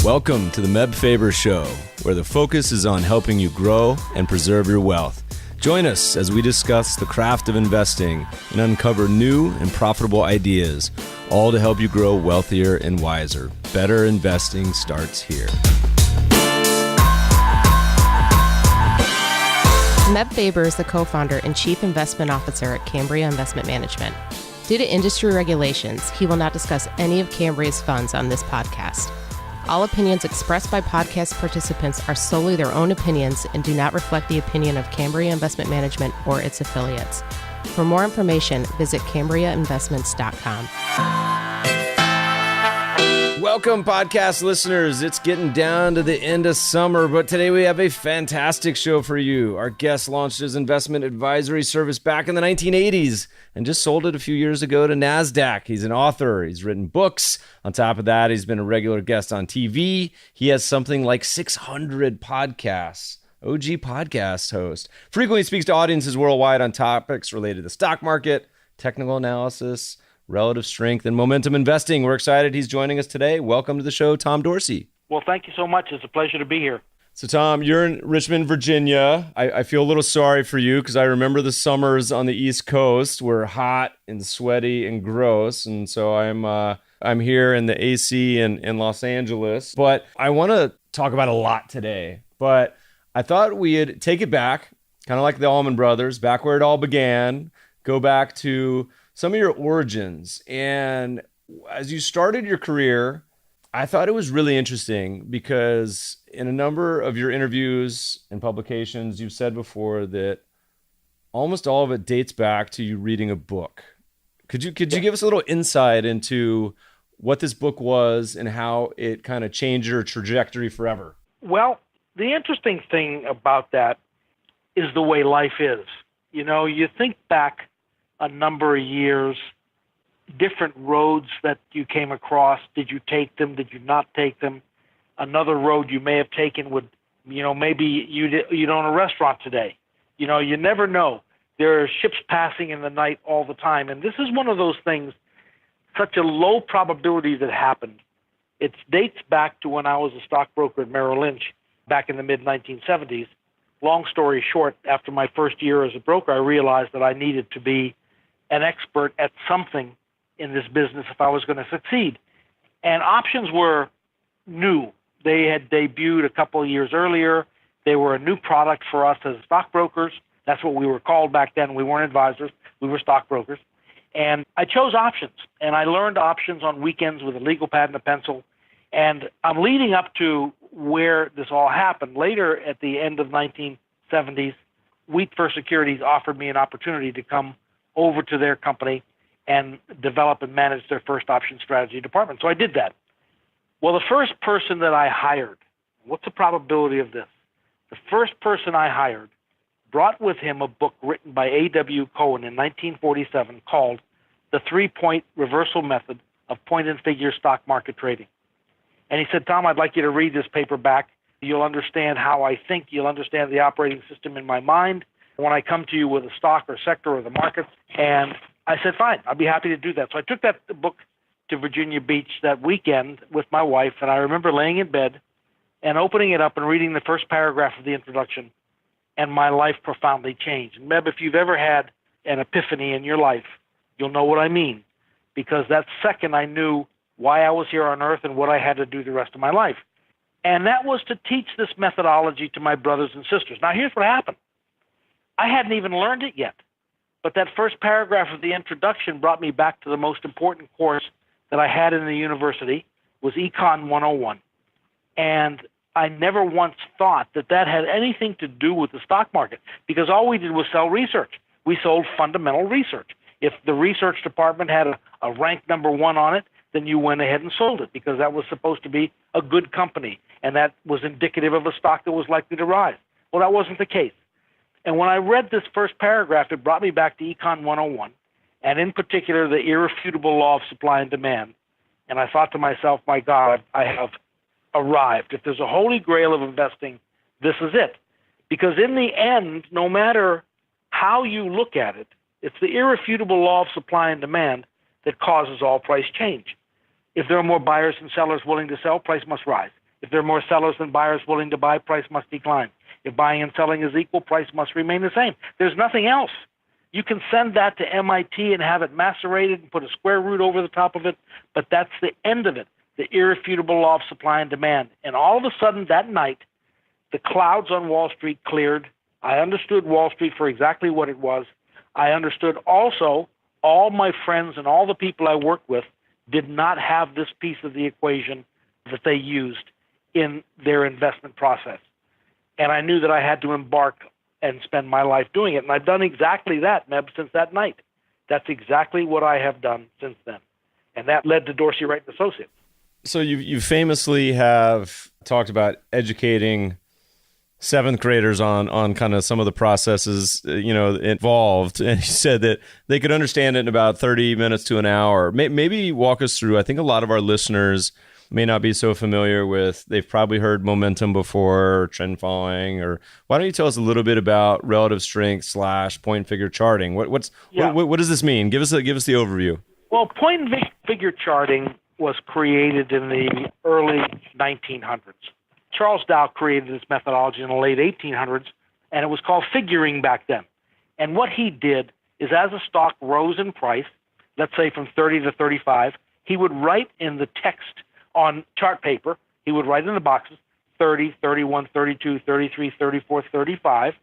Welcome to the Faber Show, where the focus is on helping you grow and preserve your wealth. Join us as we discuss the craft of investing and uncover new and profitable ideas, all to help you grow wealthier and wiser. Better investing starts here. Meb Faber is the co-founder and chief investment officer at Cambria Investment Management. Due to industry regulations, he will not discuss any of Cambria's funds on this podcast. All opinions expressed by podcast participants are solely their own opinions and do not reflect the opinion of Cambria Investment Management or its affiliates. For more information, visit CambriaInvestments.com. Welcome, podcast listeners. It's getting down to the end of summer, but today we have a fantastic show for you. Our guest launched his investment advisory service back in the 1980s and just sold it a few years ago to NASDAQ. He's an author. He's written books. On top of that, he's been a regular guest on TV. He has something like 600 podcasts. OG podcast host. Frequently speaks to audiences worldwide on topics related to the stock market, technical analysis, relative strength, and momentum investing. We're excited he's joining us today. Welcome to the show, Tom Dorsey. Well, thank you so much. It's a pleasure to be here. So, Tom, you're in Richmond, Virginia. I feel a little sorry for you because I remember the summers on the East Coast were hot and sweaty and gross. And so I'm here in the AC in Los Angeles. But I want to talk about a lot today. But I thought we'd take it back, kind of like the Allman Brothers, back where it all began, go back to some of your origins. And as you started your career, I thought it was really interesting because in a number of your interviews and publications, you've said before that almost all of it dates back to you reading a book. Could you give us a little insight into what this book was and how it kind of changed your trajectory forever? Well, the interesting thing about that is the way life is. You know, you think back a number of years, different roads that you came across. Did you take them? Did you not take them? Another road you may have taken would, maybe you'd own a restaurant today. You never know. There are ships passing in the night all the time. And this is one of those things, such a low probability that happened. It dates back to when I was a stockbroker at Merrill Lynch back in the mid-1970s. Long story short, after my first year as a broker, I realized that I needed to be an expert at something in this business if I was going to succeed. And options were new. They had debuted a couple of years earlier. They were a new product for us as stockbrokers. That's what we were called back then. We weren't advisors. We were stockbrokers. And I chose options. And I learned options on weekends with a legal pad and a pencil. And I'm leading up to where this all happened. Later, at the end of 1970s, Wheat First Securities offered me an opportunity to come over to their company and develop and manage their first option strategy department. So I did that. Well, the first person that I hired, what's the probability of this? The first person I hired brought with him a book written by A.W. Cohen in 1947 called The Three-Point Reversal Method of Point-and-Figure Stock Market Trading. And he said, Tom, I'd like you to read this paperback. You'll understand how I think. You'll understand the operating system in my mind when I come to you with a stock or sector or the markets. And I said, fine, I'll be happy to do that. So I took that book to Virginia Beach that weekend with my wife, and I remember laying in bed and opening it up and reading the first paragraph of the introduction, and my life profoundly changed. And Meb, if you've ever had an epiphany in your life, you'll know what I mean, because that second I knew why I was here on earth and what I had to do the rest of my life. And that was to teach this methodology to my brothers and sisters. Now, here's what happened. I hadn't even learned it yet, but that first paragraph of the introduction brought me back to the most important course that I had in the university, was Econ 101. And I never once thought that that had anything to do with the stock market, because all we did was sell research. We sold fundamental research. If the research department had a rank number 1 on it, then you went ahead and sold it, because that was supposed to be a good company, and that was indicative of a stock that was likely to rise. Well, that wasn't the case. And when I read this first paragraph, it brought me back to Econ 101, and in particular, the irrefutable law of supply and demand. And I thought to myself, my God, I have arrived. If there's a holy grail of investing, this is it. Because in the end, no matter how you look at it, it's the irrefutable law of supply and demand that causes all price change. If there are more buyers and sellers willing to sell, price must rise. If there are more sellers than buyers willing to buy, price must decline. If buying and selling is equal, price must remain the same. There's nothing else. You can send that to MIT and have it macerated and put a square root over the top of it, but that's the end of it, the irrefutable law of supply and demand. And all of a sudden that night, the clouds on Wall Street cleared. I understood Wall Street for exactly what it was. I understood also all my friends and all the people I worked with did not have this piece of the equation that they used in their investment process. And I knew that I had to embark and spend my life doing it. And I've done exactly that, Meb, since that night. That's exactly what I have done since then. And that led to Dorsey, Wright & Associates. So you famously have talked about educating seventh graders on kind of some of the processes, involved. And you said that they could understand it in about 30 minutes to an hour. Maybe walk us through. I think a lot of our listeners may not be so familiar with, they've probably heard momentum before, or trend following, or why don't you tell us a little bit about relative strength / point figure charting? What does this mean? Give us the overview. Well, point and figure charting was created in the early 1900s. Charles Dow created this methodology in the late 1800s, and it was called figuring back then. And what he did is, as a stock rose in price, let's say from 30 to 35, he would write in the text on chart paper, he would write in the boxes 30, 31, 32, 33, 34, 35.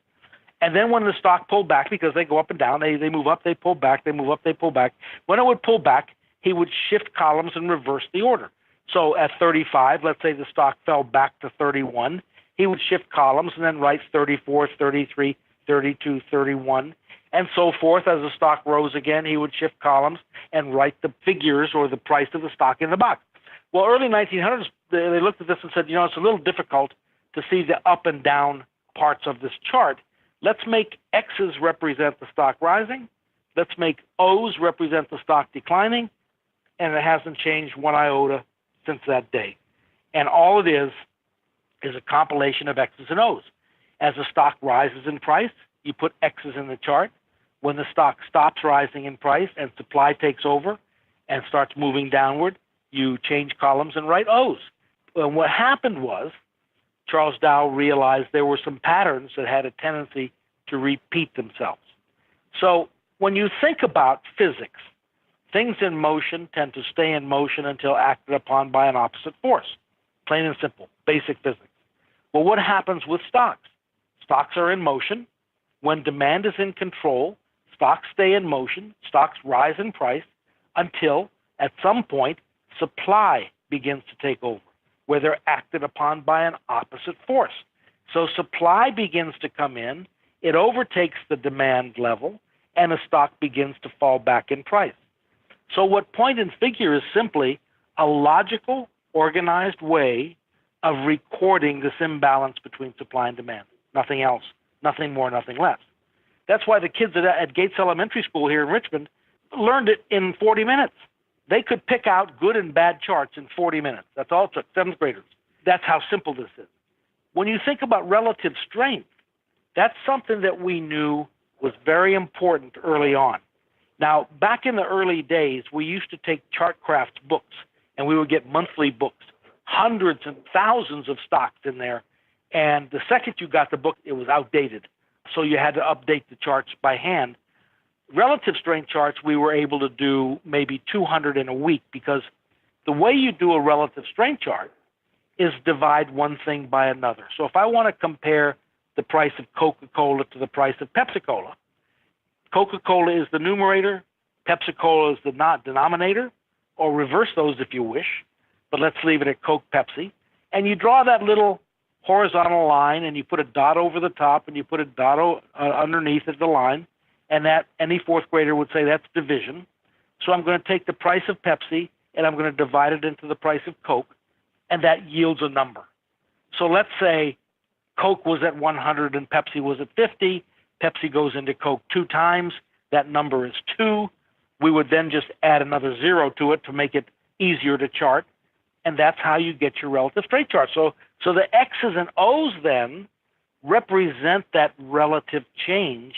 And then when the stock pulled back, because they go up and down, they move up, they pull back, they move up, they pull back. When it would pull back, he would shift columns and reverse the order. So at 35, let's say the stock fell back to 31, he would shift columns and then write 34, 33, 32, 31, and so forth. As the stock rose again, he would shift columns and write the figures or the price of the stock in the box. Well, early 1900s, they looked at this and said, it's a little difficult to see the up and down parts of this chart. Let's make X's represent the stock rising. Let's make O's represent the stock declining. And it hasn't changed one iota since that day. And all it is a compilation of X's and O's. As the stock rises in price, you put X's in the chart. When the stock stops rising in price and supply takes over and starts moving downward, you change columns and write O's. And what happened was Charles Dow realized there were some patterns that had a tendency to repeat themselves. So when you think about physics, things in motion tend to stay in motion until acted upon by an opposite force. Plain and simple, basic physics. Well, what happens with stocks? Stocks are in motion. When demand is in control, stocks stay in motion, stocks rise in price until at some point supply begins to take over, where they're acted upon by an opposite force. So supply begins to come in, it overtakes the demand level, and a stock begins to fall back in price. So what point and figure is simply a logical, organized way of recording this imbalance between supply and demand. Nothing else, nothing more, nothing less. That's why the kids at Gates Elementary School here in Richmond learned it in 40 minutes. They could pick out good and bad charts in 40 minutes. That's all it took, seventh graders. That's how simple this is. When you think about relative strength, that's something that we knew was very important early on. Now, back in the early days, we used to take Chartcraft's books, and we would get monthly books, hundreds and thousands of stocks in there. And the second you got the book, it was outdated. So you had to update the charts by hand. Relative strength charts, we were able to do maybe 200 in a week, because the way you do a relative strength chart is divide one thing by another. So if I want to compare the price of Coca-Cola to the price of Pepsi-Cola, Coca-Cola is the numerator, Pepsi-Cola is the denominator, or reverse those if you wish, but let's leave it at Coke Pepsi. And you draw that little horizontal line, and you put a dot over the top, and you put a dot underneath of the line, and that any fourth grader would say that's division. So I'm going to take the price of Pepsi, and I'm going to divide it into the price of Coke, and that yields a number. So let's say Coke was at 100 and Pepsi was at 50. Pepsi goes into Coke 2 times. That number is 2. We would then just add another 0 to it to make it easier to chart, and that's how you get your relative strength chart. So the X's and O's then represent that relative change,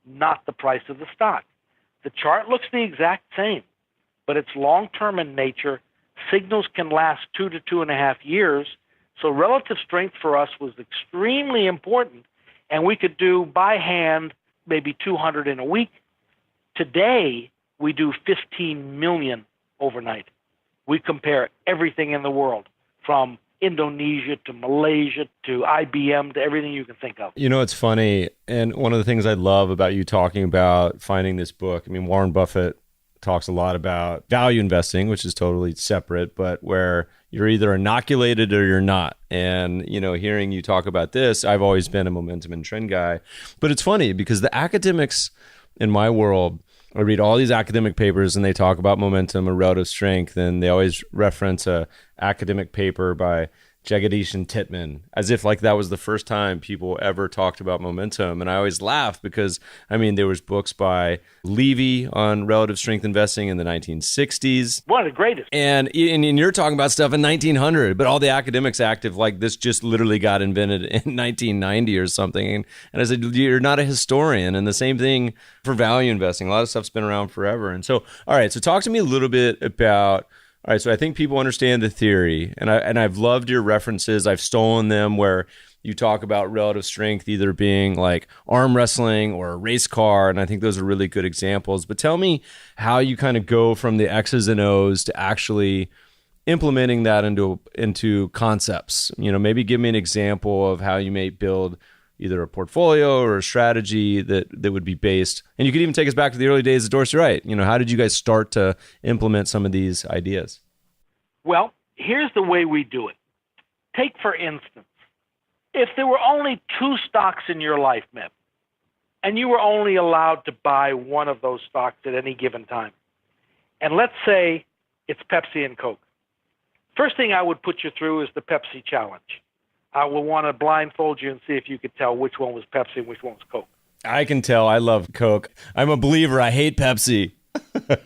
not the price of the stock. The chart looks the exact same, but it's long-term in nature. Signals can last 2 to 2.5 years So relative strength for us was extremely important, and we could do by hand maybe 200 in a week. Today, we do 15 million overnight. We compare everything in the world, from Indonesia to Malaysia to IBM to everything you can think of. You know, it's funny. And one of the things I love about you talking about finding this book, I mean, Warren Buffett talks a lot about value investing, which is totally separate, but where you're either inoculated or you're not. And, you know, hearing you talk about this, I've always been a momentum and trend guy. But it's funny because the academics in my world, I read all these academic papers and they talk about momentum or relative strength, and they always reference a academic paper by Jagadish and Titman, as if like that was the first time people ever talked about momentum. And I always laugh because, I mean, there was books by Levy on relative strength investing in the 1960s. One of the greatest. And you're talking about stuff in 1900, but all the academics active like this just literally got invented in 1990 or something. And I said, you're not a historian. And the same thing for value investing. A lot of stuff's been around forever. And so, all right, so talk to me a little bit about, all right, so I think people understand the theory, and I've loved your references. I've stolen them where you talk about relative strength either being like arm wrestling or a race car, and I think those are really good examples. But tell me how you kind of go from the X's and O's to actually implementing that into concepts. You know, maybe give me an example of how you may build either a portfolio or a strategy that would be based. And you could even take us back to the early days of Dorsey Wright. You know, how did you guys start to implement some of these ideas? Well, here's the way we do it. Take, for instance, if there were only 2 stocks in your life, Meb, and you were only allowed to buy one of those stocks at any given time, and let's say it's Pepsi and Coke, first thing I would put you through is the Pepsi challenge. I will want to blindfold you and see if you could tell which one was Pepsi and which one was Coke. I can tell. I love Coke. I'm a believer. I hate Pepsi.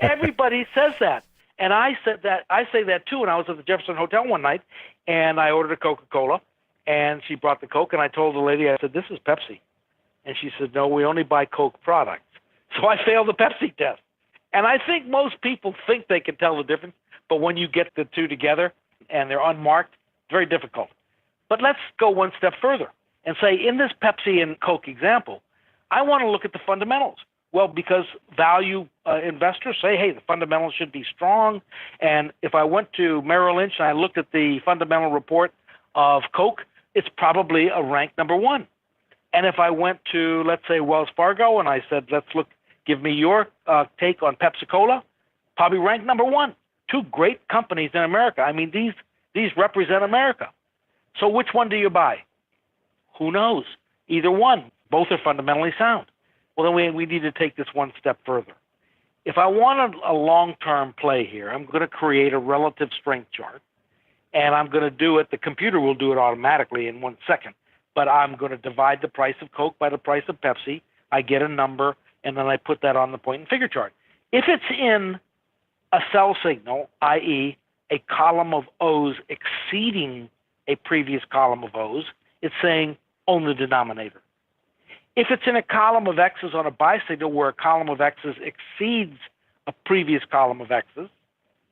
Everybody says that. And I said that. I say that too. And I was at the Jefferson Hotel one night, and I ordered a Coca-Cola, and she brought the Coke, and I told the lady, I said, "This is Pepsi." And she said, "No, we only buy Coke products." So I failed the Pepsi test. And I think most people think they can tell the difference, but when you get the two together and they're unmarked, it's very difficult. But let's go one step further and say, in this Pepsi and Coke example, I want to look at the fundamentals. Well, because value investors say, hey, the fundamentals should be strong. And if I went to Merrill Lynch and I looked at the fundamental report of Coke, it's probably a rank number 1. And if I went to, let's say, Wells Fargo, and I said, give me your take on Pepsi-Cola, probably rank number 1. 2 great companies in America. I mean, these represent America. So which one do you buy? Who knows? Either one. Both are fundamentally sound. Well, then we need to take this one step further. If I want a long-term play here, I'm going to create a relative strength chart, and I'm going to do it. The computer will do it automatically in 1 second, but I'm going to divide the price of Coke by the price of Pepsi. I get a number, and then I put that on the point and figure chart. If it's in a sell signal, i.e., a column of O's exceeding a previous column of O's, it's saying own the denominator. If it's in a column of X's on a buy signal where a column of X's exceeds a previous column of X's,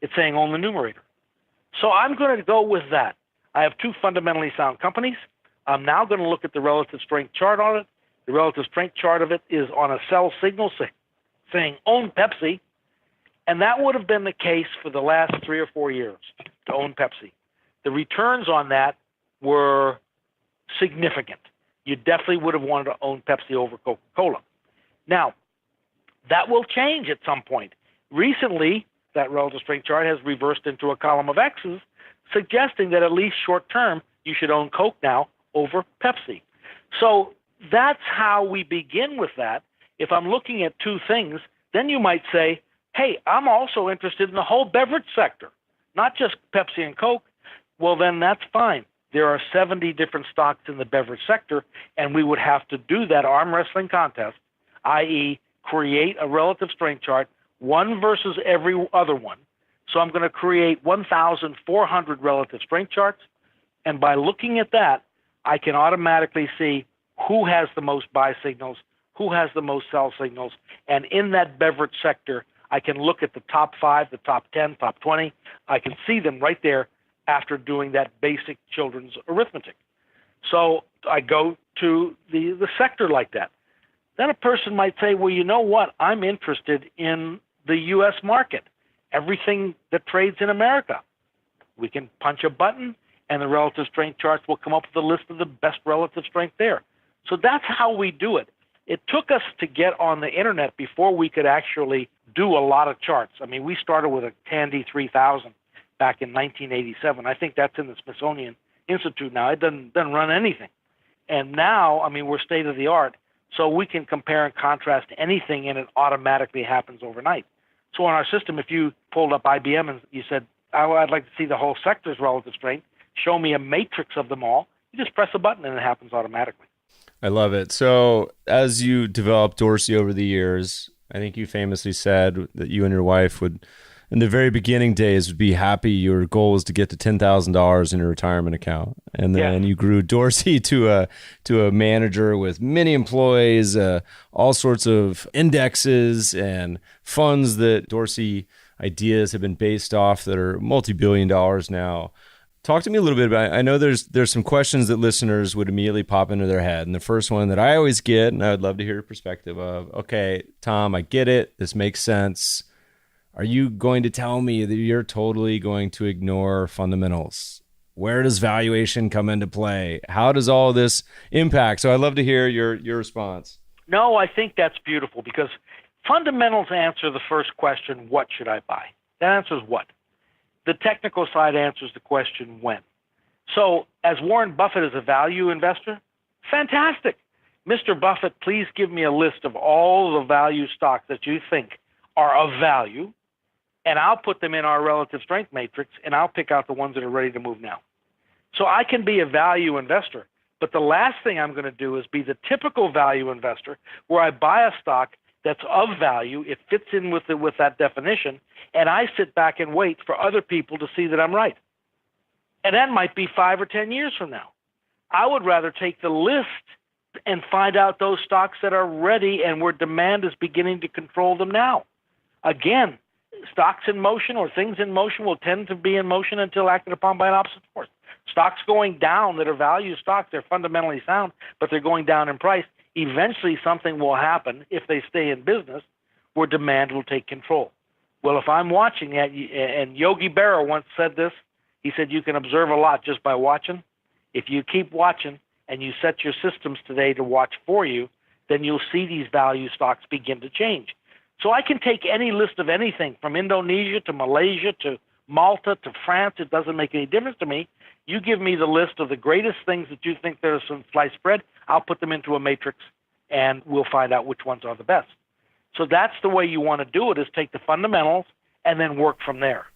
it's saying own the numerator. So I'm going to go with that. I have 2 fundamentally sound companies. I'm now going to look at the relative strength chart on it. The relative strength chart of it is on a sell signal saying own Pepsi, and that would have been the case for the last 3 or 4 years to own Pepsi. The returns on that were significant. You definitely would have wanted to own Pepsi over Coca-Cola. Now, that will change at some point. Recently, that relative strength chart has reversed into a column of X's, suggesting that at least short term, you should own Coke now over Pepsi. So that's how we begin with that. If I'm looking at 2 things, then you might say, hey, I'm also interested in the whole beverage sector, not just Pepsi and Coke. Well, then that's fine. There are 70 different stocks in the beverage sector, and we would have to do that arm wrestling contest, i.e., create a relative strength chart, one versus every other one. So I'm going to create 1,400 relative strength charts, and by looking at that, I can automatically see who has the most buy signals, who has the most sell signals, and in that beverage sector, I can look at the top 5, the top 10, top 20. I can see them right there, after doing that basic children's arithmetic. So I go to the sector like that. Then a person might say, well, you know what? I'm interested in the U.S. market, everything that trades in America. We can punch a button, and the relative strength charts will come up with a list of the best relative strength there. So that's how we do it. It took us to get on the internet before we could actually do a lot of charts. I mean, we started with a Tandy 3000 back in 1987. I think that's in the Smithsonian Institute now. It doesn't run anything. And now, I mean, we're state of the art, so we can compare and contrast anything, and it automatically happens overnight. So on our system, if you pulled up IBM and you said, I'd like to see the whole sector's relative strength, show me a matrix of them all, you just press a button and it happens automatically. I love it. So as you developed Dorsey over the years, I think you famously said that you and your wife would, in the very beginning days, would be happy. Your goal was to get to $10,000 in your retirement account. And then you grew Dorsey to a manager with many employees, all sorts of indexes and funds that Dorsey ideas have been based off that are multi-billion dollars now. Talk to me a little bit about, I know there's some questions that listeners would immediately pop into their head. And the first one that I always get, and I would love to hear your perspective of, okay, Tom, I get it. This makes sense. Are you going to tell me that you're totally going to ignore fundamentals? Where does valuation come into play? How does all this impact? So I'd love to hear your response. No, I think that's beautiful because fundamentals answer the first question, what should I buy? That answers what? The technical side answers the question when. So as Warren Buffett is a value investor, fantastic. Mr. Buffett, please give me a list of all the value stocks that you think are of value, and I'll put them in our relative strength matrix, and I'll pick out the ones that are ready to move now. So I can be a value investor, but the last thing I'm going to do is be the typical value investor where I buy a stock that's of value, it fits in with that definition, and I sit back and wait for other people to see that I'm right. And that might be 5 or 10 years from now. I would rather take the list and find out those stocks that are ready and where demand is beginning to control them now. Again, stocks in motion or things in motion will tend to be in motion until acted upon by an opposite force. Stocks going down that are value stocks, they're fundamentally sound, but they're going down in price. Eventually something will happen if they stay in business where demand will take control. Well, if I'm watching that, and Yogi Berra once said this, he said you can observe a lot just by watching. If you keep watching and you set your systems today to watch for you, then you'll see these value stocks begin to change. So I can take any list of anything from Indonesia to Malaysia to Malta to France. It doesn't make any difference to me. You give me the list of the greatest things that you think there's some sliced bread, I'll put them into a matrix, and we'll find out which ones are the best. So that's the way you want to do it, is take the fundamentals and then work from there.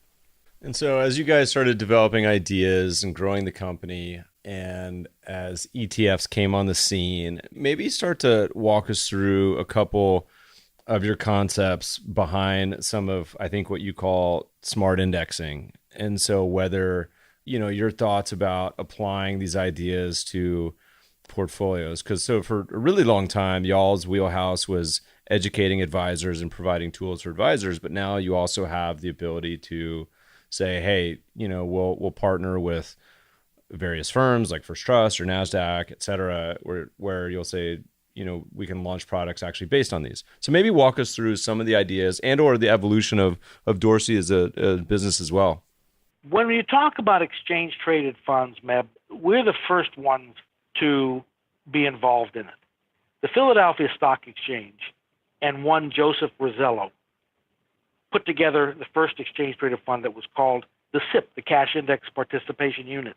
And so as you guys started developing ideas and growing the company, and as ETFs came on the scene, maybe start to walk us through a couple of your concepts behind some of, I think, what you call smart indexing. And so whether, your thoughts about applying these ideas to portfolios, because so for a really long time, y'all's wheelhouse was educating advisors and providing tools for advisors, but now you also have the ability to say, hey, we'll partner with various firms like First Trust or NASDAQ, et cetera, where you'll say, we can launch products actually based on these. So maybe walk us through some of the ideas and or the evolution of Dorsey as a business as well. When you talk about exchange-traded funds, Meb, we're the first ones to be involved in it. The Philadelphia Stock Exchange and one Joseph Rosello put together the first exchange-traded fund that was called the SIP, the Cash Index Participation Unit.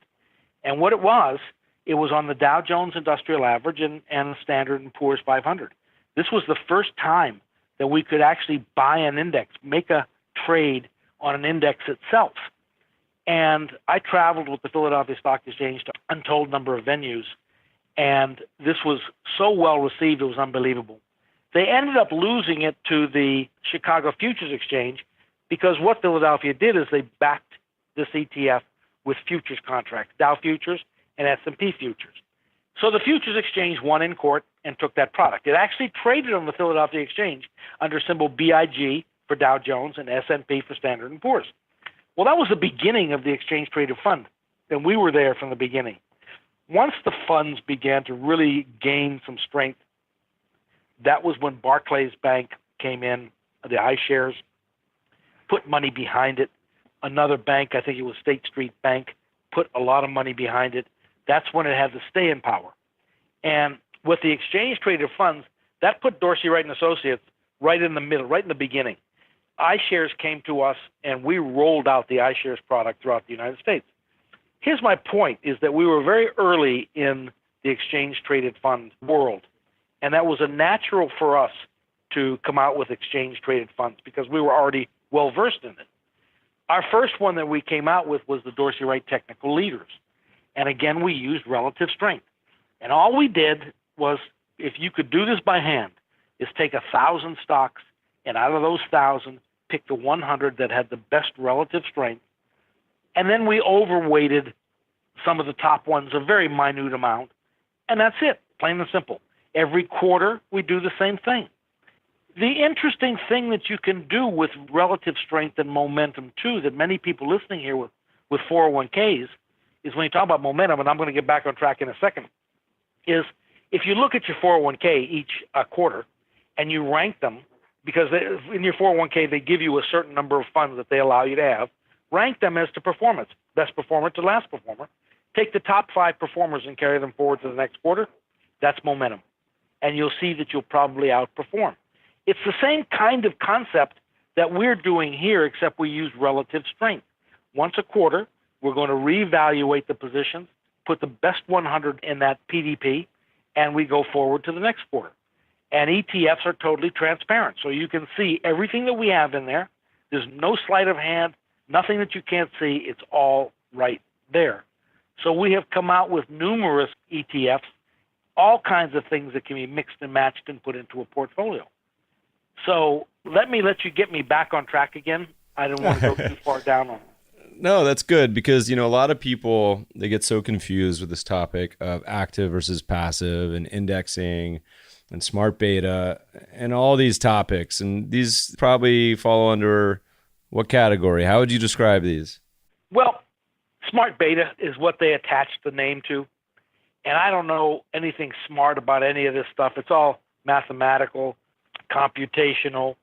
And what it was on the Dow Jones Industrial Average and the Standard & Poor's 500. This was the first time that we could actually buy an index, make a trade on an index itself. And I traveled with the Philadelphia Stock Exchange to an untold number of venues, and this was so well received, it was unbelievable. They ended up losing it to the Chicago Futures Exchange because what Philadelphia did is they backed this ETF with futures contracts, Dow Futures and S&P Futures. So the Futures Exchange won in court and took that product. It actually traded on the Philadelphia Exchange under symbol BIG for Dow Jones and S&P for Standard & Poor's. Well, that was the beginning of the exchange-traded fund, and we were there from the beginning. Once the funds began to really gain some strength, that was when Barclays Bank came in, the iShares, put money behind it. Another bank, I think it was State Street Bank, put a lot of money behind it. That's when it had the stay-in power. And with the exchange-traded funds, that put Dorsey Wright and Associates right in the middle, right in the beginning. iShares came to us, and we rolled out the iShares product throughout the United States. Here's my point, is that we were very early in the exchange-traded fund world, and that was a natural for us to come out with exchange-traded funds because we were already well-versed in it. Our first one that we came out with was the Dorsey Wright Technical Leaders. And again, we used relative strength. And all we did was, if you could do this by hand, is take 1,000 stocks, and out of those 1,000, pick the 100 that had the best relative strength. And then we overweighted some of the top ones, a very minute amount. And that's it, plain and simple. Every quarter, we do the same thing. The interesting thing that you can do with relative strength and momentum, too, that many people listening here with 401ks, is when you talk about momentum, and I'm going to get back on track in a second, is if you look at your 401k each quarter and you rank them, because in your 401k they give you a certain number of funds that they allow you to have, rank them as to performance, best performer to last performer. Take the top 5 performers and carry them forward to the next quarter. That's momentum. And you'll see that you'll probably outperform. It's the same kind of concept that we're doing here, except we use relative strength. Once a quarter, we're going to reevaluate the positions, put the best 100 in that PDP, and we go forward to the next quarter. And ETFs are totally transparent, so you can see everything that we have in there. There's no sleight of hand, nothing that you can't see. It's all right there. So we have come out with numerous ETFs, all kinds of things that can be mixed and matched and put into a portfolio. So let you get me back on track again. I don't want to go too far down on it. No, that's good because, a lot of people, they get so confused with this topic of active versus passive and indexing and smart beta and all these topics. And these probably fall under what category? How would you describe these? Well, smart beta is what they attached the name to. And I don't know anything smart about any of this stuff. It's all mathematical, computational,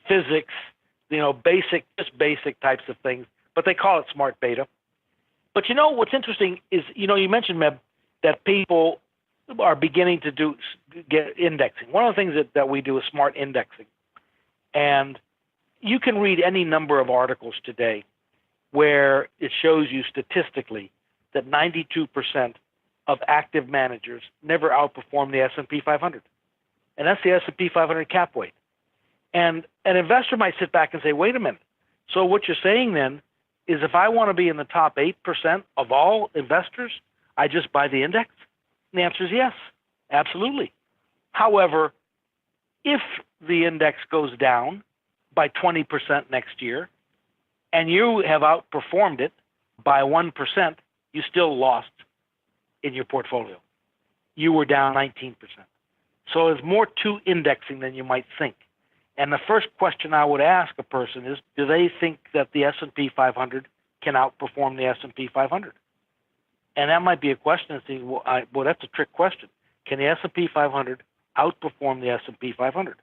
physics, basic types of things. But they call it smart beta. But what's interesting is, you mentioned, Meb, that people are beginning to get indexing. One of the things that we do is smart indexing. And you can read any number of articles today where it shows you statistically that 92% of active managers never outperform the S&P 500. And that's the S&P 500 cap weight. And an investor might sit back and say, wait a minute. So what you're saying then is if I want to be in the top 8% of all investors, I just buy the index? And the answer is yes, absolutely. However, if the index goes down by 20% next year and you have outperformed it by 1%, you still lost in your portfolio. You were down 19%. So there's more to indexing than you might think. And the first question I would ask a person is, do they think that the S&P 500 can outperform the S&P 500? And that might be a question. Well, that's a trick question. Can the S&P 500 outperform the S&P 500?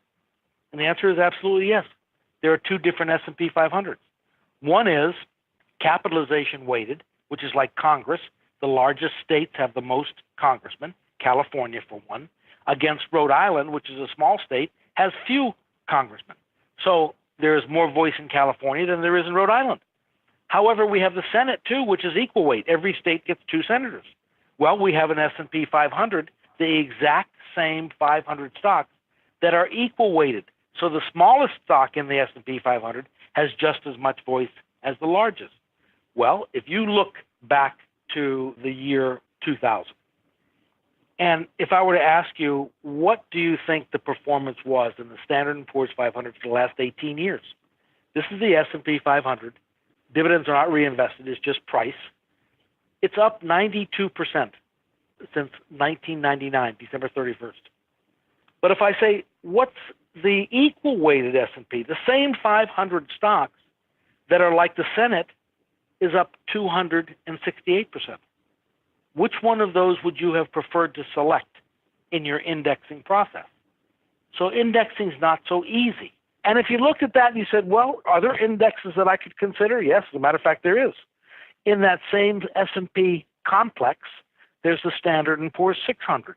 And the answer is absolutely yes. There are two different S&P 500s. One is capitalization weighted, which is like Congress. The largest states have the most congressmen, California for one, against Rhode Island, which is a small state, has few congressmen. So there is more voice in California than there is in Rhode Island. However, we have the Senate too, which is equal weight. Every state gets 2 senators. Well, we have an S&P 500, the exact same 500 stocks that are equal weighted. So the smallest stock in the S&P 500 has just as much voice as the largest. Well, if you look back to the year 2000, and if I were to ask you, what do you think the performance was in the Standard & Poor's 500 for the last 18 years? This is the S&P 500. Dividends are not reinvested. It's just price. It's up 92% since 1999, December 31st. But if I say, what's the equal weighted S&P, the same 500 stocks that are like the Senate is up 268%. Which one of those would you have preferred to select in your indexing process? So indexing is not so easy. And if you looked at that and you said, well, are there indexes that I could consider? Yes, as a matter of fact, there is. In that same S&P complex, there's the Standard & Poor's 600,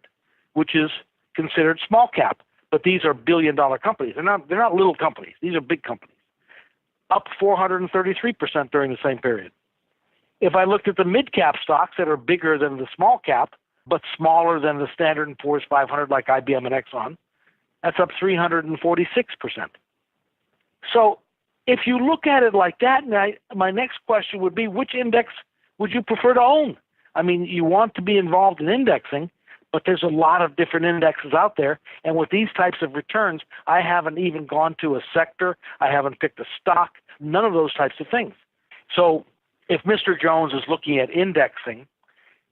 which is considered small cap. But these are billion-dollar companies. They're not little companies. These are big companies, up 433% during the same period. If I looked at the mid-cap stocks that are bigger than the small cap, but smaller than the Standard & Poor's 500 like IBM and Exxon, that's up 346%. So if you look at it like that, my next question would be, which index would you prefer to own? I mean, you want to be involved in indexing, but there's a lot of different indexes out there. And with these types of returns, I haven't even gone to a sector. I haven't picked a stock, none of those types of things. So if Mr. Jones is looking at indexing,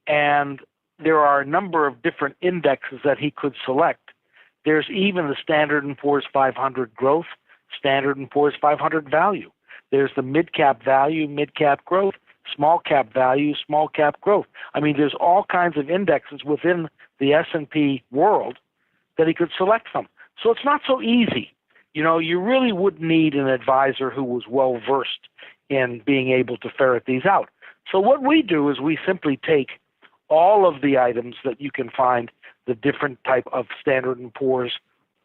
and there are a number of different indexes that he could select, there's even the Standard & Poor's 500 growth, Standard & Poor's 500 value. There's the mid-cap value, mid-cap growth, small-cap value, small-cap growth. I mean, there's all kinds of indexes within the S&P world that he could select from. So it's not so easy. You know, you really would need an advisor who was well-versed in being able to ferret these out. So what we do is we simply take all of the items that you can find, the different type of Standard & Poor's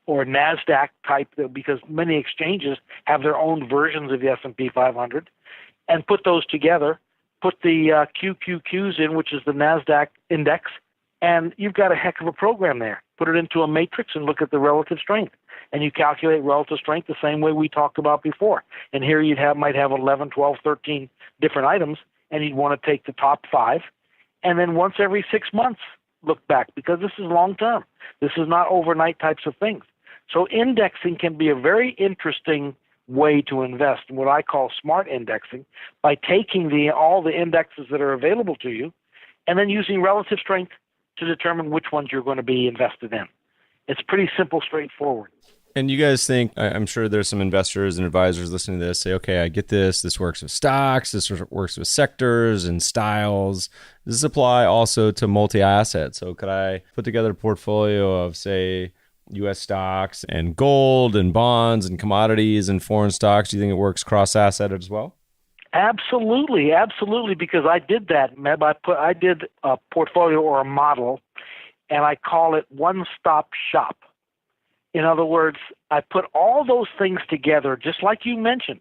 or NASDAQ type, because many exchanges have their own versions of the S&P 500, and put those together, put the QQQs in, which is the NASDAQ index, and you've got a heck of a program there. Put it into a matrix and look at the relative strength. And you calculate relative strength the same way we talked about before. And here might have 11, 12, 13 different items, and you'd want to take the top 5, and then once every 6 months look back, because this is long term. This is not overnight types of things. So indexing can be a very interesting way to invest in what I call smart indexing, by taking all the indexes that are available to you and then using relative strength to determine which ones you're going to be invested in. It's pretty simple, straightforward. And you guys think, I'm sure there's some investors and advisors listening to this, say, okay, I get this. This works with stocks. This works with sectors and styles. Does this apply also to multi-asset? So could I put together a portfolio of, say, U.S. stocks and gold and bonds and commodities and foreign stocks? Do you think it works cross-asset as well? Absolutely, absolutely, because I did that, Meb. I did a portfolio or a model, and I call it one-stop shop. In other words, I put all those things together, just like you mentioned.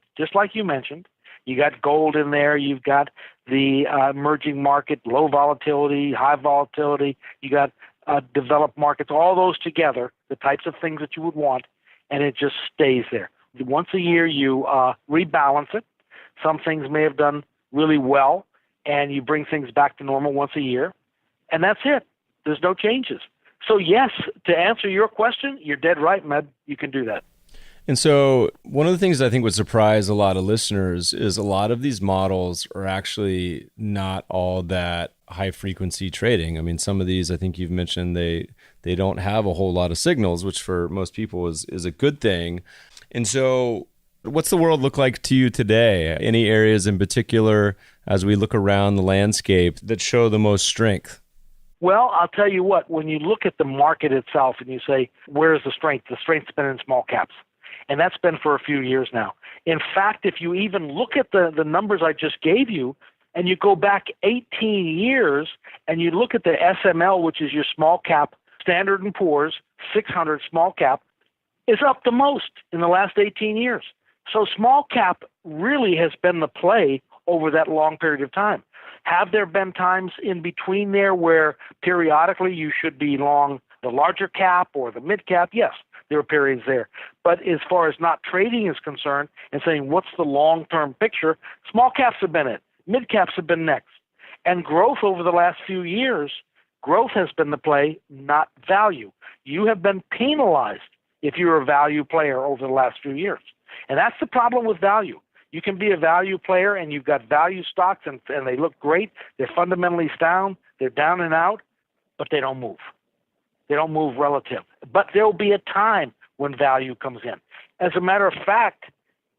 You got gold in there. You've got the emerging market, low volatility, high volatility. You got developed markets, all those together, the types of things that you would want, and it just stays there. Once a year, you rebalance it. Some things may have done really well, and you bring things back to normal once a year, and that's it. There's no changes. So yes, to answer your question, you're dead right, Med. You can do that. And so one of the things I think would surprise a lot of listeners is a lot of these models are actually not all that high frequency trading. I mean, some of these, I think you've mentioned, they don't have a whole lot of signals, which for most people is a good thing. And so what's the world look like to you today? Any areas in particular as we look around the landscape that show the most strength? Well, I'll tell you what, when you look at the market itself and you say, where's the strength? The strength's been in small caps. And that's been for a few years now. In fact, if you even look at the numbers I just gave you, and you go back 18 years, and you look at the SML, which is your small cap, Standard & Poor's 600 small cap, is up the most in the last 18 years. So small cap really has been the play over that long period of time. Have there been times in between there where periodically you should be long the larger cap or the mid cap? Yes, there are periods there. But as far as not trading is concerned and saying what's the long-term picture, small caps have been it. Mid caps have been next. And growth over the last few years, growth has been the play, not value. You have been penalized if you're a value player over the last few years. And that's the problem with value. You can be a value player and you've got value stocks and they look great. They're fundamentally sound. They're down and out, but they don't move. They don't move relative. But there'll be a time when value comes in. As a matter of fact,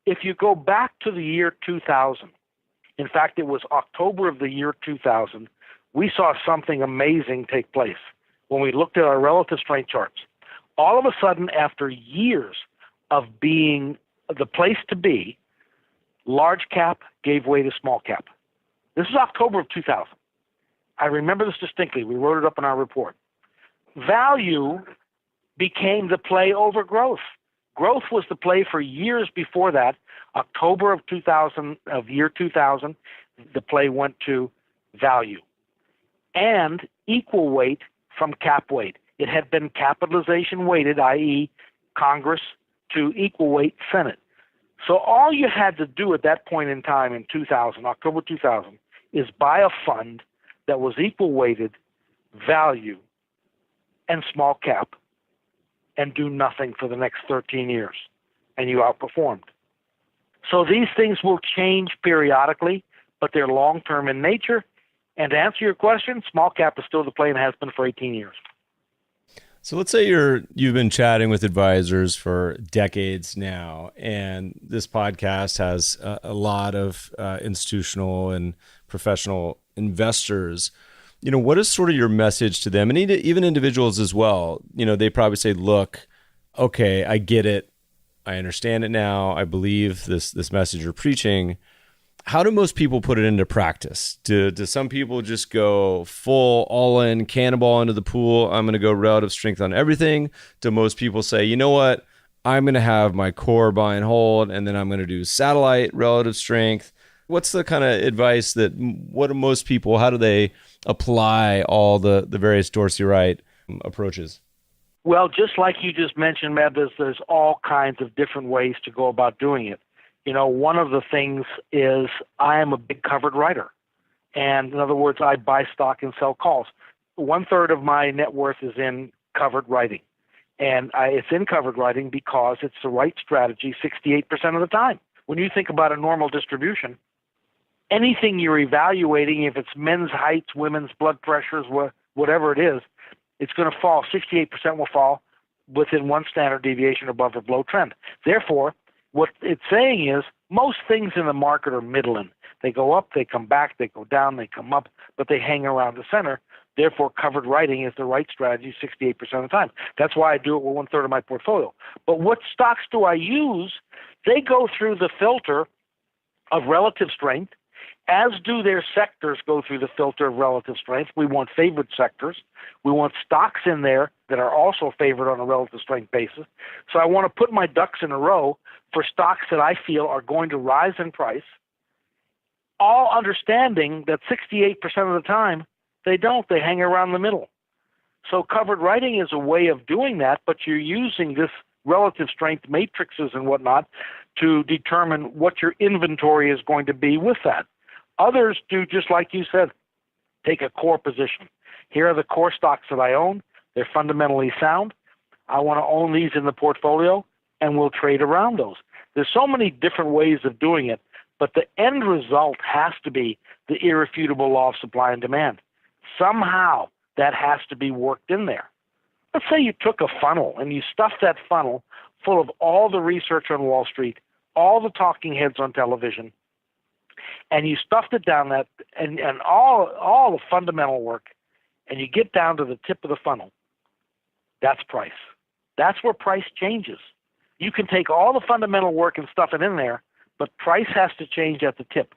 if you go back to the year 2000, In fact, it was October of the year 2000. We saw something amazing take place when we looked at our relative strength charts. All of a sudden, after years of being the place to be, large cap gave way to small cap. This is October of 2000. I remember this distinctly. We wrote it up in our report. Value became the play over growth. Growth was the play for years before that. October of 2000, of year 2000, the play went to value. And equal weight from cap weight. It had been capitalization weighted, i.e. Congress, to equal weight Senate. So all you had to do at that point in time in 2000, October 2000, is buy a fund that was equal weighted, value, and small cap, and do nothing for the next 13 years, and you outperformed. So these things will change periodically, but they're long-term in nature. And to answer your question, small cap is still the play and has been for 18 years. So let's say you've been chatting with advisors for decades now, and this podcast has a lot of institutional and professional investors. What is sort of your message to them, and even individuals as well? They probably say, look, okay, I get it. I understand it now. I believe this message you're preaching. How do most people put it into practice? Do some people just go full all in, cannonball into the pool? I'm going to go relative strength on everything. Do most people say, you know what? I'm going to have my core buy and hold, and then I'm going to do satellite relative strength. What's the kind of advice what do most people, how do they apply all the various Dorsey Wright approaches? Well, just like you just mentioned, Matt, there's all kinds of different ways to go about doing it. One of the things is I am a big covered writer. And in other words, I buy stock and sell calls. 1/3 of my net worth is in covered writing. And it's in covered writing because it's the right strategy 68% of the time. When you think about a normal distribution, anything you're evaluating, if it's men's heights, women's blood pressures, whatever it is, it's going to fall. 68% will fall within one standard deviation above or below trend. Therefore, what it's saying is most things in the market are middling. They go up, they come back, they go down, they come up, but they hang around the center. Therefore, covered writing is the right strategy 68% of the time. That's why I do it with 1/3 of my portfolio. But what stocks do I use? They go through the filter of relative strength, as do their sectors go through the filter of relative strength. We want favored sectors. We want stocks in there that are also favored on a relative strength basis. So I want to put my ducks in a row for stocks that I feel are going to rise in price, all understanding that 68% of the time they don't. They hang around the middle. So covered writing is a way of doing that, but you're using this relative strength matrices and whatnot to determine what your inventory is going to be with that. Others do just like you said, take a core position. Here are the core stocks that I own. They're fundamentally sound. I want to own these in the portfolio, and we'll trade around those. There's so many different ways of doing it, but the end result has to be the irrefutable law of supply and demand. Somehow that has to be worked in there. Let's say you took a funnel and you stuffed that funnel full of all the research on Wall Street, all the talking heads on television, and you stuffed it down that and all the fundamental work, and you get down to the tip of the funnel. That's price. That's where price changes. You can take all the fundamental work and stuff it in there, but price has to change at the tip.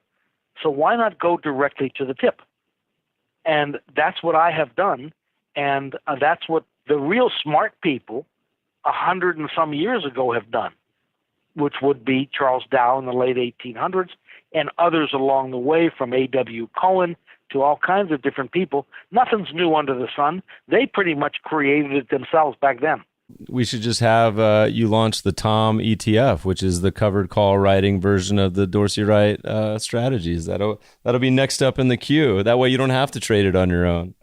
So why not go directly to the tip? And that's what I have done, and that's what the real smart people 100 and some years ago have done, which would be Charles Dow in the late 1800s and others along the way, from A.W. Cohen to all kinds of different people. Nothing's new under the sun. They pretty much created it themselves back then. We should just have you launch the TOM ETF, which is the covered call writing version of the Dorsey Wright strategies. That'll be next up in the queue. That way you don't have to trade it on your own.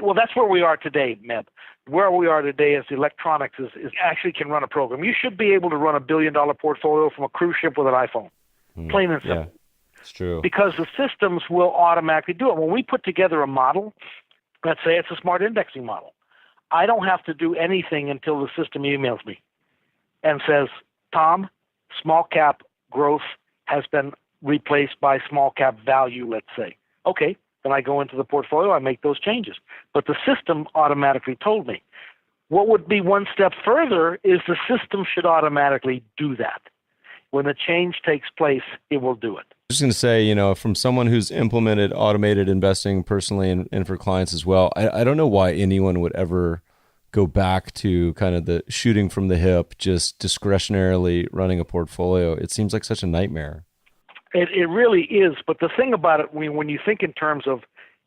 Well, that's where we are today, Meb. Where we are today is electronics is actually can run a program. You should be able to run $1 billion portfolio from a cruise ship with an iPhone. Plain and simple. Yeah, it's true. Because the systems will automatically do it. When we put together a model, let's say it's a smart indexing model, I don't have to do anything until the system emails me and says, Tom, small cap growth has been replaced by small cap value, let's say. Okay, then I go into the portfolio, I make those changes. But the system automatically told me. What would be one step further is the system should automatically do that. When the change takes place, it will do it. I was just going to say, from someone who's implemented automated investing personally and for clients as well, I don't know why anyone would ever go back to kind of the shooting from the hip, just discretionarily running a portfolio. It seems like such a nightmare. It really is. But the thing about it, when you think in terms of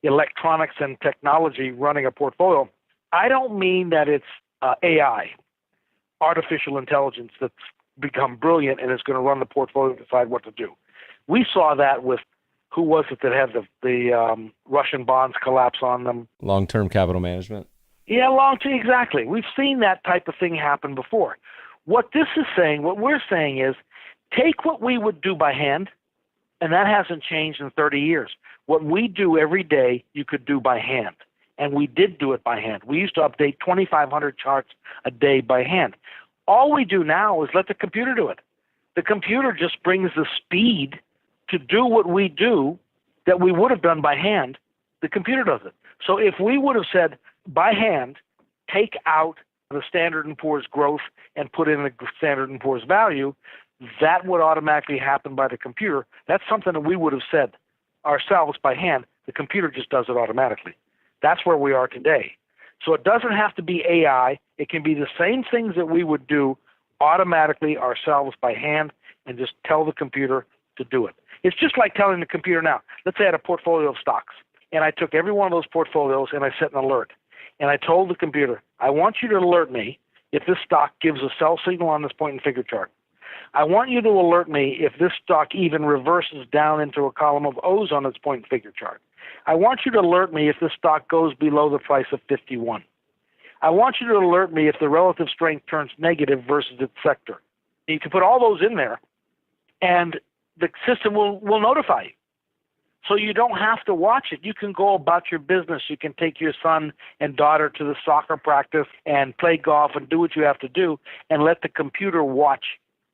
electronics and technology running a portfolio, I don't mean that it's AI, artificial intelligence, that's become brilliant and is going to run the portfolio and decide what to do. We saw that with, who was it that had the Russian bonds collapse on them? Long-term capital management. Yeah, exactly. We've seen that type of thing happen before. What this is saying, what we're saying is, take what we would do by hand, and that hasn't changed in 30 years. What we do every day, you could do by hand. And we did do it by hand. We used to update 2,500 charts a day by hand. All we do now is let the computer do it. The computer just brings the speed to do what we do that we would have done by hand. The computer does it. So if we would have said by hand, take out the Standard & Poor's growth and put in the Standard & Poor's value, that would automatically happen by the computer. That's something that we would have said ourselves by hand. The computer just does it automatically. That's where we are today. So it doesn't have to be AI. It can be the same things that we would do automatically ourselves by hand and just tell the computer to do it. It's just like telling the computer now. Let's say I had a portfolio of stocks, and I took every one of those portfolios and I set an alert. And I told the computer, I want you to alert me if this stock gives a sell signal on this point and figure chart. I want you to alert me if this stock even reverses down into a column of O's on its point and figure chart. I want you to alert me if this stock goes below the price of 51. I want you to alert me if the relative strength turns negative versus its sector. You can put all those in there, and the system will notify you. So you don't have to watch it. You can go about your business. You can take your son and daughter to the soccer practice and play golf and do what you have to do and let the computer watch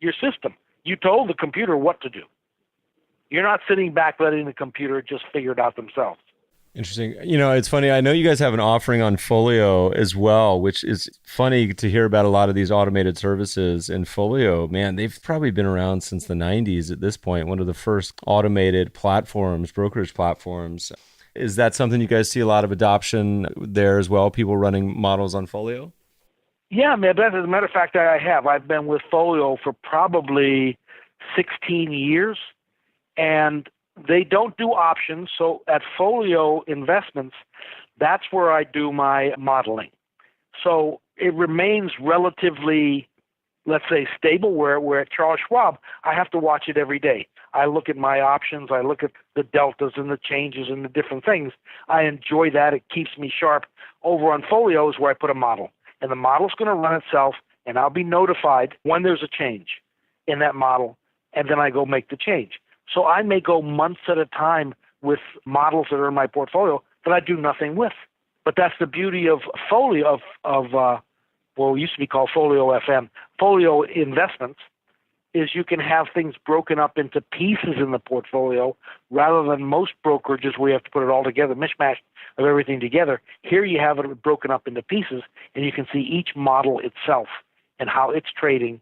your system. You told the computer what to do. You're not sitting back letting the computer just figure it out themselves. Interesting. It's funny. I know you guys have an offering on Folio as well, which is funny to hear about a lot of these automated services. And Folio, man, they've probably been around since the 90s at this point, one of the first automated platforms, brokerage platforms. Is that something you guys see a lot of adoption there as well, people running models on Folio? Yeah, man, as a matter of fact, I have. I've been with Folio for probably 16 years, and they don't do options. So at Folio Investments, that's where I do my modeling. So it remains relatively, let's say, stable, where at Charles Schwab, I have to watch it every day. I look at my options. I look at the deltas and the changes and the different things. I enjoy that. It keeps me sharp. Over on Folio is where I put a model. And the model's going to run itself, and I'll be notified when there's a change in that model, and then I go make the change. So I may go months at a time with models that are in my portfolio that I do nothing with. But that's the beauty of Folio, it used to be called Folio FM, Folio Investments, is you can have things broken up into pieces in the portfolio rather than most brokerages where you have to put it all together, mishmash of everything together. Here you have it broken up into pieces, and you can see each model itself and how it's trading.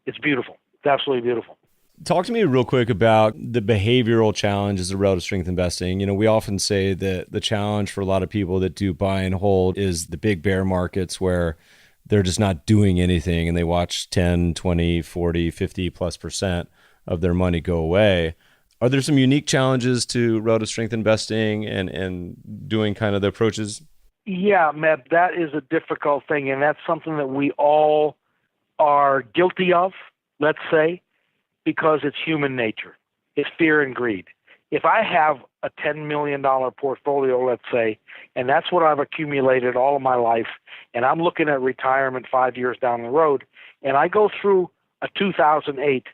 It's beautiful. It's absolutely beautiful. Talk to me real quick about the behavioral challenges of relative strength investing. We often say that the challenge for a lot of people that do buy and hold is the big bear markets where they're just not doing anything and they watch 10, 20, 40, 50+% of their money go away. Are there some unique challenges to relative strength investing and doing kind of the approaches? Yeah, Meb, that is a difficult thing, and that's something that we all are guilty of, let's say, because it's human nature. It's fear and greed. If I have a $10 million portfolio, let's say, and that's what I've accumulated all of my life, and I'm looking at retirement 5 years down the road, and I go through a 2008,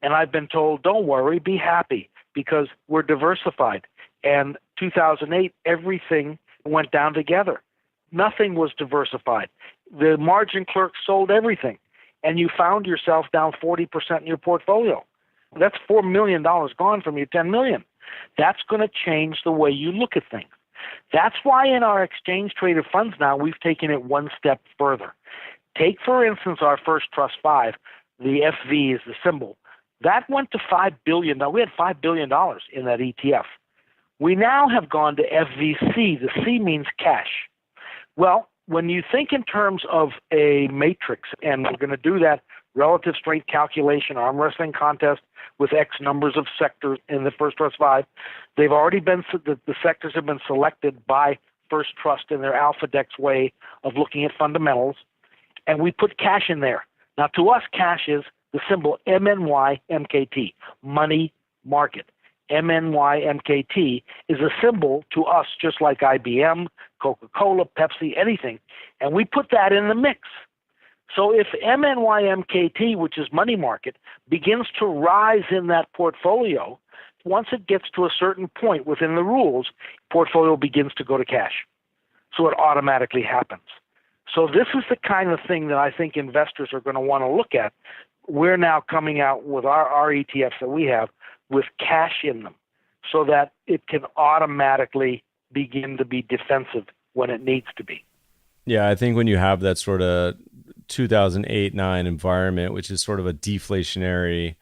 and I've been told, don't worry, be happy, because we're diversified. And 2008, everything went down together. Nothing was diversified. The margin clerk sold everything, and you found yourself down 40% in your portfolio. That's $4 million gone from your $10 million. That's going to change the way you look at things. That's why in our exchange traded funds now, we've taken it one step further. Take, for instance, our first Trust 5, the FV is the symbol. That went to $5 billion. We had $5 billion in that ETF. We now have gone to FVC. The C means cash. Well, when you think in terms of a matrix, and we're going to do that relative strength calculation, arm wrestling contest with X numbers of sectors in the First Trust 5, they've already been, the sectors have been selected by First Trust in their Alpha Dex way of looking at fundamentals, and we put cash in there. Now, to us, cash is the symbol MNYMKT, money market. MNYMKT is a symbol to us just like IBM, Coca-Cola, Pepsi, anything, and we put that in the mix. So if MNYMKT, which is money market, begins to rise in that portfolio, once it gets to a certain point within the rules, portfolio begins to go to cash. So it automatically happens. So this is the kind of thing that I think investors are going to want to look at. We're now coming out with our ETFs that we have with cash in them so that it can automatically begin to be defensive when it needs to be. Yeah, I think when you have that sort of 2008-9 environment, which is sort of a deflationary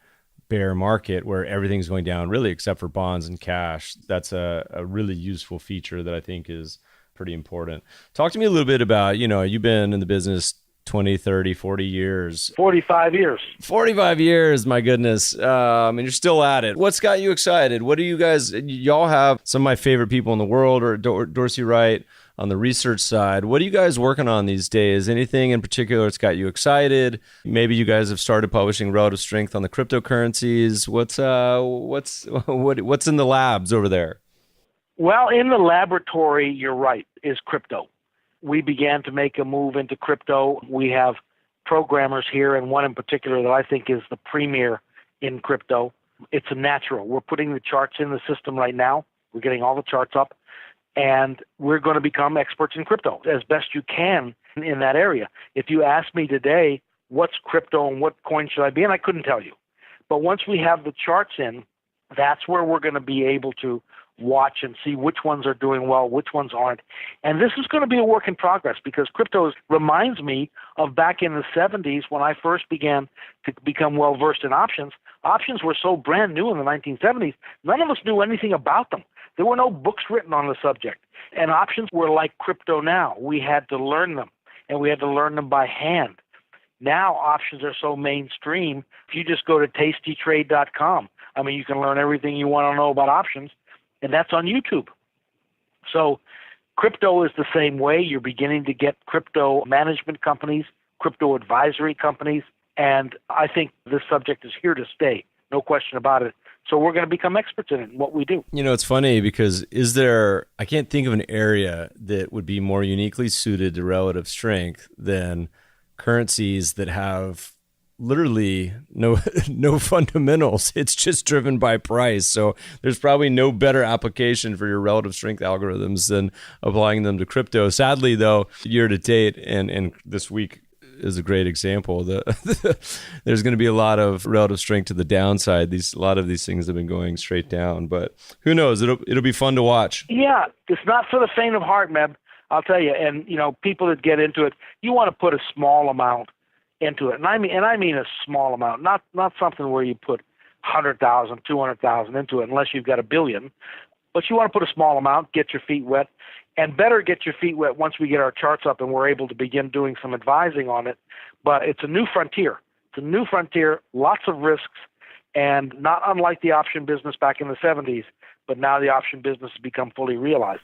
bear market where everything's going down really except for bonds and cash, that's a really useful feature that I think is pretty important. Talk to me a little bit about, you've been in the business 20, 30, 40 years. 45 years. 45 years, my goodness. And you're still at it. What's got you excited? What do y'all have some of my favorite people in the world, or Dorsey Wright on the research side. What are you guys working on these days? Anything in particular that's got you excited? Maybe you guys have started publishing relative strength on the cryptocurrencies. What's in the labs over there? Well, in the laboratory, you're right, is crypto. We began to make a move into crypto. We have programmers here, and one in particular that I think is the premier in crypto. It's a natural. We're putting the charts in the system right now. We're getting all the charts up, and we're going to become experts in crypto as best you can in that area. If you ask me today, what's crypto and what coin should I be in, I couldn't tell you. But once we have the charts in, that's where we're going to be able to watch and see which ones are doing well, which ones aren't. And this is going to be a work in progress because crypto reminds me of back in the 70s when I first began to become well-versed in options. Options were so brand new in the 1970s, none of us knew anything about them. There were no books written on the subject. And options were like crypto now. We had to learn them, and we had to learn them by hand. Now options are so mainstream, if you just go to tastytrade.com, you can learn everything you want to know about options, and that's on YouTube. So crypto is the same way. You're beginning to get crypto management companies, crypto advisory companies, and I think this subject is here to stay, no question about it. So we're going to become experts in it and what we do. It's funny because I can't think of an area that would be more uniquely suited to relative strength than currencies that have literally no fundamentals. It's just driven by price. So there's probably no better application for your relative strength algorithms than applying them to crypto. Sadly, though, year to date, and this week is a great example, there's going to be a lot of relative strength to the downside. A lot of these things have been going straight down, but who knows? It'll be fun to watch. Yeah, it's not for the faint of heart, Meb. I'll tell you. And people that get into it, you want to put a small amount into it, and I mean a small amount, not something where you put 100,000, 200,000 into it, unless you've got $1 billion. But you want to put a small amount, get your feet wet, and better get your feet wet once we get our charts up and we're able to begin doing some advising on it. But it's a new frontier. It's a new frontier, lots of risks, and not unlike the option business back in the 70s. But now the option business has become fully realized.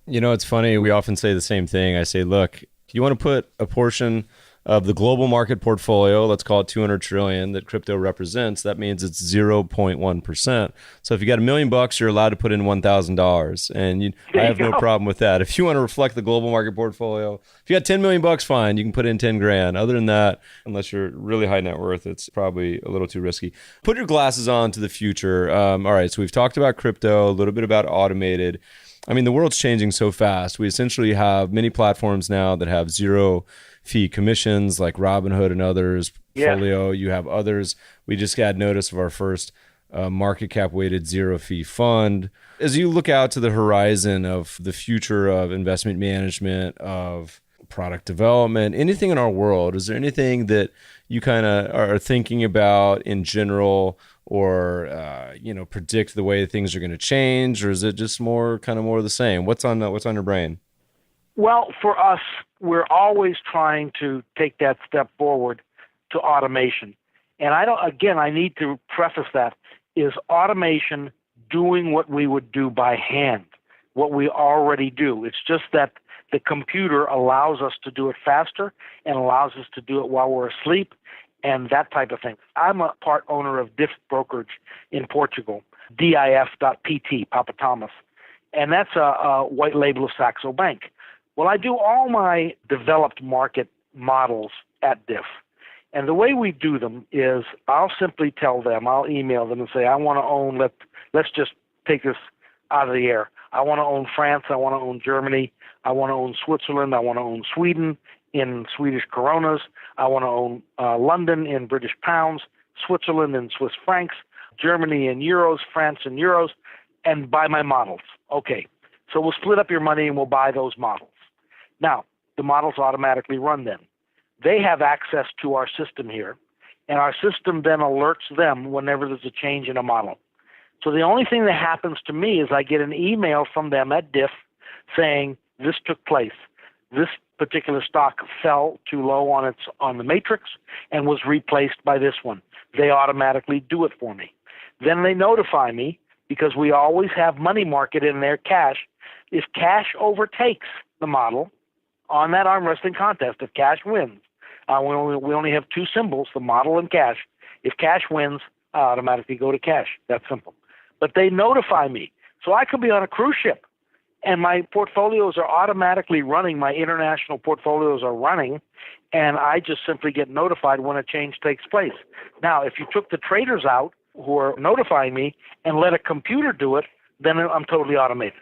It's funny. We often say the same thing. I say, look, you want to put a portion of the global market portfolio, let's call it 200 trillion that crypto represents, that means it's 0.1%. So if you got $1 million, you're allowed to put in $1,000. And I have no problem with that. If you want to reflect the global market portfolio, if you got $10 million, fine, you can put in 10 grand. Other than that, unless you're really high net worth, it's probably a little too risky. Put your glasses on to the future. All right, so we've talked about crypto, a little bit about automated. The world's changing so fast. We essentially have many platforms now that have zero fee commissions like Robinhood and others, Yes. Folio. You have others. We just got notice of our first market cap weighted zero fee fund. As you look out to the horizon of the future of investment management, of product development, anything in our world, is there anything that you kind of are thinking about in general, or predict the way things are going to change, or is it just more of the same? What's on your brain? Well, for us, we're always trying to take that step forward to automation. And I need to preface that, is automation doing what we would do by hand, what we already do. It's just that the computer allows us to do it faster and allows us to do it while we're asleep and that type of thing. I'm a part owner of DIF Brokerage in Portugal, DIF.pt, Papa Thomas. And that's a white label of Saxo Bank. Well, I do all my developed market models at DIF. And the way we do them is I'll simply tell them, I'll email them and say, I want to own, let's just take this out of the air. I want to own France. I want to own Germany. I want to own Switzerland. I want to own Sweden in Swedish coronas. I want to own London in British pounds, Switzerland in Swiss francs, Germany in euros, France in euros, and buy my models. Okay, so we'll split up your money and we'll buy those models. Now, the models automatically run then. They have access to our system here, and our system then alerts them whenever there's a change in a model. So the only thing that happens to me is I get an email from them at DIF saying this took place. This particular stock fell too low on the matrix and was replaced by this one. They automatically do it for me. Then they notify me, because we always have money market in there, cash. If cash overtakes the model on that arm wrestling contest, if cash wins, we only have two symbols, the model and cash. If cash wins, I automatically go to cash. That's simple. But they notify me. So I could be on a cruise ship, and my portfolios are automatically running. My international portfolios are running, and I just simply get notified when a change takes place. Now, if you took the traders out who are notifying me and let a computer do it, then I'm totally automated.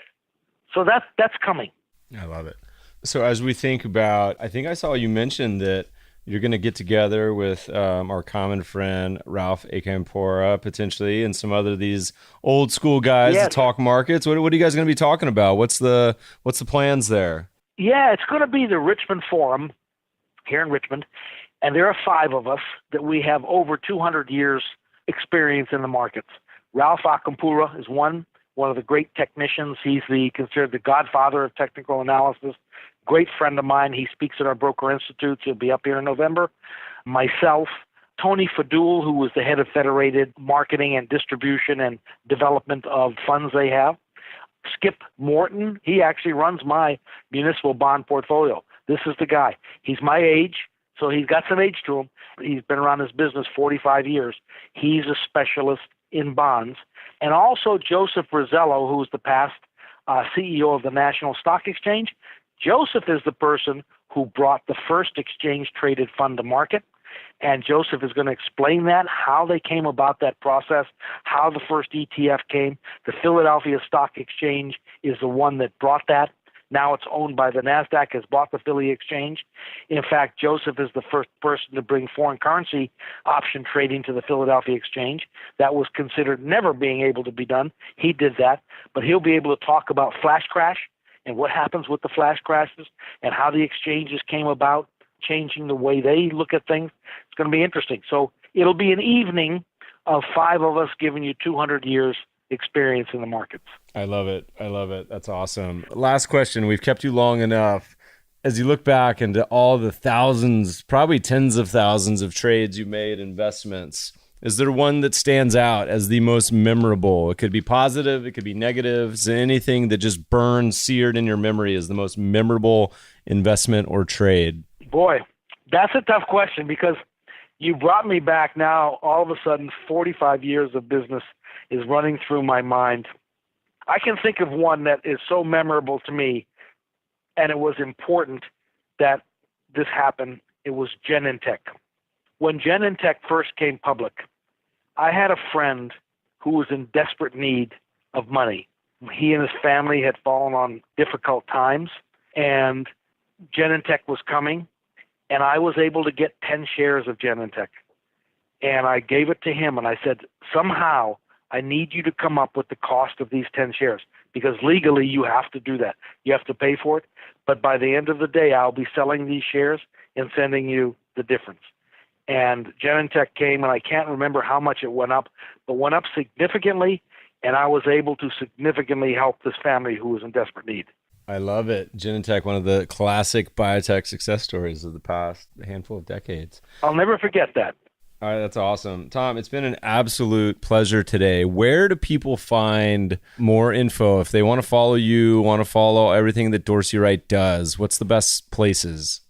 So that's coming. I love it. So as we think about, I think I saw you mention that you're going to get together with our common friend, Ralph Acampora, potentially, and some other these old school guys to talk markets. What are you guys going to be talking about? What's the plans there? Yeah, it's going to be the Richmond Forum here in Richmond, and there are 5 of us that we have over 200 years experience in the markets. Ralph Acampora is one of the great technicians. He's considered the godfather of technical analysis. Great friend of mine. He speaks at our Broker Institute. He'll be up here in November. Myself, Tony Fadul, who was the head of Federated Marketing and Distribution and Development of funds they have. Skip Morton, he actually runs my municipal bond portfolio. This is the guy. He's my age, so he's got some age to him. He's been around this business 45 years. He's a specialist in bonds. And also Joseph Rosello, who was the past CEO of the National Stock Exchange. Joseph is the person who brought the first exchange-traded fund to market, and Joseph is going to explain that, how they came about that process, how the first ETF came. The Philadelphia Stock Exchange is the one that brought that. Now it's owned by the NASDAQ, has bought the Philly Exchange. In fact, Joseph is the first person to bring foreign currency option trading to the Philadelphia Exchange. That was considered never being able to be done. He did that, but he'll be able to talk about flash crash and what happens with the flash crashes and how the exchanges came about, changing the way they look at things. It's going to be interesting. So it'll be an evening of 5 of us giving you 200 years experience in the markets. I love it. That's awesome. Last question. We've kept you long enough. As you look back into all the thousands, probably tens of thousands of trades you made, investments, is there one that stands out as the most memorable? It could be positive, it could be negative. Is there anything that just burns, seared in your memory as the most memorable investment or trade? Boy, that's a tough question, because you brought me back now. All of a sudden, 45 years of business is running through my mind. I can think of one that is so memorable to me, and it was important that this happened. It was Genentech. When Genentech first came public, I had a friend who was in desperate need of money. He and his family had fallen on difficult times, and Genentech was coming, and I was able to get 10 shares of Genentech. And I gave it to him, and I said, somehow I need you to come up with the cost of these 10 shares, because legally you have to do that. You have to pay for it, but by the end of the day, I'll be selling these shares and sending you the difference. And Genentech came, and I can't remember how much it went up, but went up significantly, and I was able to significantly help this family who was in desperate need. I love it. Genentech, one of the classic biotech success stories of the past handful of decades. I'll never forget that. All right, that's awesome. Tom, it's been an absolute pleasure today. Where do people find more info if they want to follow you, want to follow everything that Dorsey Wright does? What's the best places?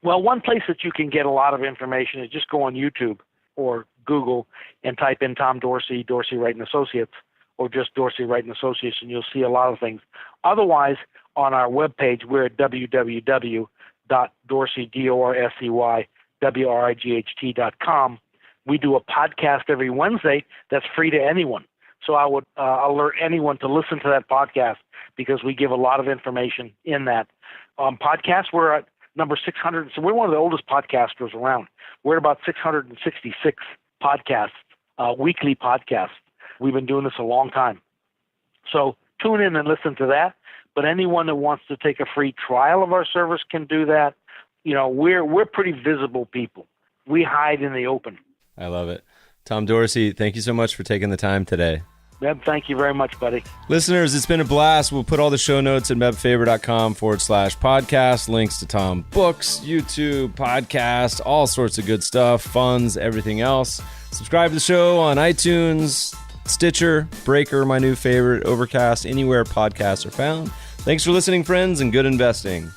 Well, one place that you can get a lot of information is just go on YouTube or Google and type in Tom Dorsey, Dorsey Wright and Associates, or just Dorsey Wright and Associates, and you'll see a lot of things. Otherwise, on our webpage, we're at www.dorsey, D-O-R-S-E-Y, WRIGHT.com. We do a podcast every Wednesday that's free to anyone. So I would alert anyone to listen to that podcast, because we give a lot of information in that. Podcasts, we're at number 600. So we're one of the oldest podcasters around. We're at about 666 podcasts, weekly podcasts. We've been doing this a long time. So tune in and listen to that. But anyone that wants to take a free trial of our service can do that. You know, we're pretty visible people. We hide in the open. I love it. Tom Dorsey, thank you so much for taking the time today. Meb, thank you very much, buddy. Listeners, it's been a blast. We'll put all the show notes at mebfaber.com/podcast, links to Tom books, YouTube, podcast, all sorts of good stuff, funds, everything else. Subscribe to the show on iTunes, Stitcher, Breaker, my new favorite, Overcast, anywhere podcasts are found. Thanks for listening, friends, and good investing.